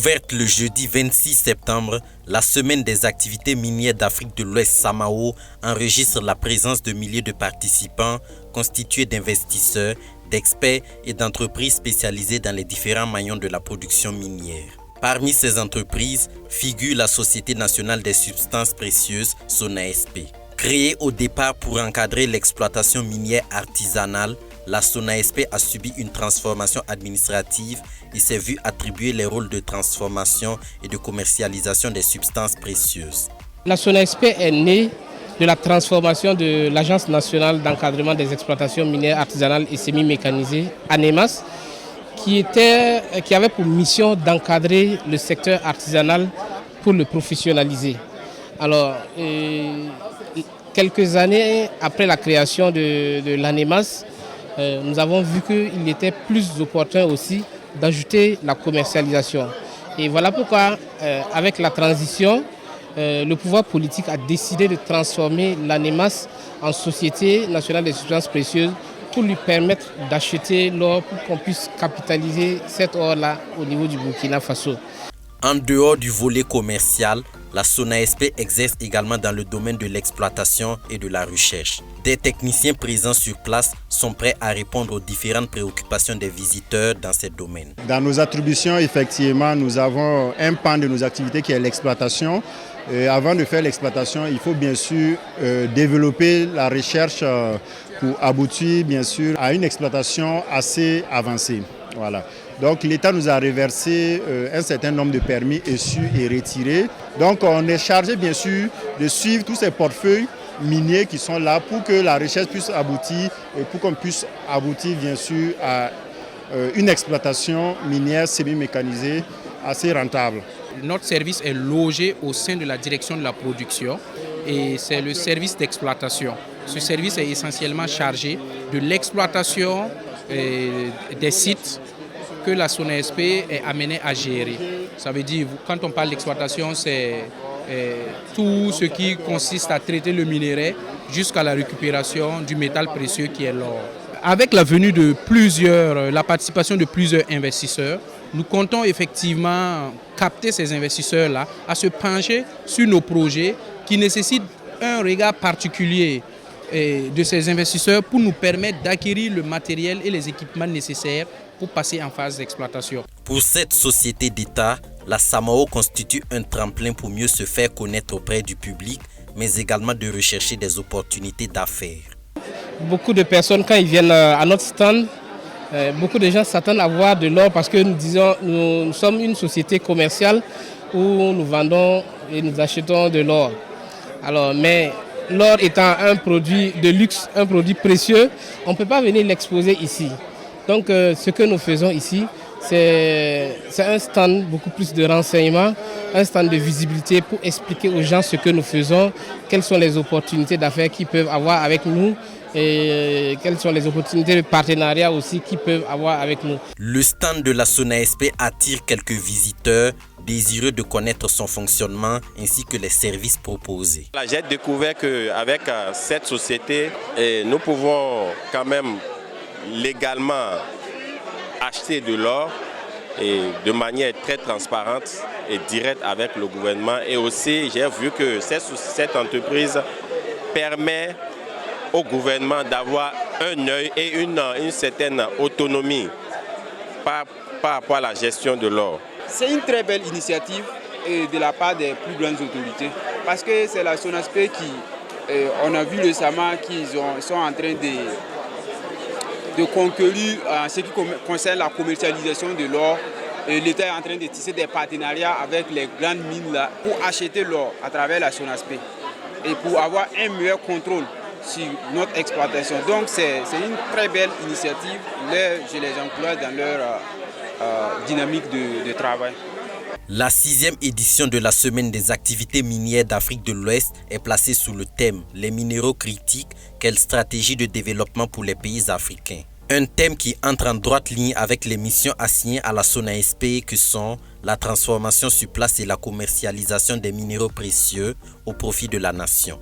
Ouverte le jeudi 26 septembre, la semaine des activités minières d'Afrique de l'Ouest SAMAO enregistre la présence de milliers de participants constitués d'investisseurs, d'experts et d'entreprises spécialisées dans les différents maillons de la production minière. Parmi ces entreprises figure la Société nationale des substances précieuses, SONASP. Créée au départ pour encadrer l'exploitation minière artisanale, la SONASP a subi une transformation administrative et s'est vue attribuer les rôles de transformation et de commercialisation des substances précieuses. La SONASP est née de la transformation de l'Agence nationale d'encadrement des exploitations minières artisanales et semi-mécanisées, ANEMAS, qui avait pour mission d'encadrer le secteur artisanal pour le professionnaliser. Alors, quelques années après la création de l'ANEMAS, nous avons vu qu'il était plus opportun aussi d'ajouter la commercialisation. Et voilà pourquoi, avec la transition, le pouvoir politique a décidé de transformer l'ANEMAS en Société nationale des substances précieuses pour lui permettre d'acheter l'or pour qu'on puisse capitaliser cet or-là au niveau du Burkina Faso. En dehors du volet commercial, la SONASP exerce également dans le domaine de l'exploitation et de la recherche. Des techniciens présents sur place sont prêts à répondre aux différentes préoccupations des visiteurs dans ces domaines. Dans nos attributions, effectivement, nous avons un pan de nos activités qui est l'exploitation. Avant de faire l'exploitation, il faut bien sûr développer la recherche pour aboutir bien sûr à une exploitation assez avancée. Voilà. Donc l'État nous a reversé un certain nombre de permis issus et retirés. Donc on est chargé bien sûr de suivre tous ces portefeuilles miniers qui sont là pour que la recherche puisse aboutir et pour qu'on puisse aboutir bien sûr à une exploitation minière semi-mécanisée assez rentable. Notre service est logé au sein de la direction de la production et c'est le service d'exploitation. Ce service est essentiellement chargé de l'exploitation des sites que la SONASP est amenée à gérer. Ça veut dire, quand on parle d'exploitation, c'est tout ce qui consiste à traiter le minerai jusqu'à la récupération du métal précieux qui est l'or. Avec la venue de la participation de plusieurs investisseurs, nous comptons effectivement capter ces investisseurs-là à se pencher sur nos projets qui nécessitent un regard particulier de ces investisseurs pour nous permettre d'acquérir le matériel et les équipements nécessaires pour passer en phase d'exploitation. Pour cette société d'État, la SAMAO constitue un tremplin pour mieux se faire connaître auprès du public, mais également de rechercher des opportunités d'affaires. Beaucoup de personnes, quand ils viennent à notre stand, beaucoup de gens s'attendent à voir de l'or parce que nous sommes une société commerciale où nous vendons et nous achetons de l'or. Alors, mais l'or étant un produit de luxe, un produit précieux, on ne peut pas venir l'exposer ici. Donc ce que nous faisons ici, c'est un stand beaucoup plus de renseignements, un stand de visibilité pour expliquer aux gens ce que nous faisons, quelles sont les opportunités d'affaires qu'ils peuvent avoir avec nous et quelles sont les opportunités de partenariat aussi qu'ils peuvent avoir avec nous. Le stand de la SONASP attire quelques visiteurs désireux de connaître son fonctionnement ainsi que les services proposés. J'ai découvert qu'avec cette société, nous pouvons quand même légalement acheter de l'or et de manière très transparente et directe avec le gouvernement. Et aussi, j'ai vu que cette entreprise permet au gouvernement d'avoir un œil et une certaine autonomie par rapport à la gestion de l'or. C'est une très belle initiative de la part des plus grandes autorités parce que c'est la SONASP qui, on a vu récemment qu'ils sont en train de conclure en ce qui concerne la commercialisation de l'or. L'État est en train de tisser des partenariats avec les grandes mines là pour acheter l'or à travers la SONASP et pour avoir un meilleur contrôle sur notre exploitation. Donc c'est une très belle initiative. Je les encourage dans leur dynamique de travail. La 6e édition de la Semaine des activités minières d'Afrique de l'Ouest est placée sous le thème « Les minéraux critiques, quelle stratégie de développement pour les pays africains ?» Un thème qui entre en droite ligne avec les missions assignées à la SONASP que sont la transformation sur place et la commercialisation des minéraux précieux au profit de la nation.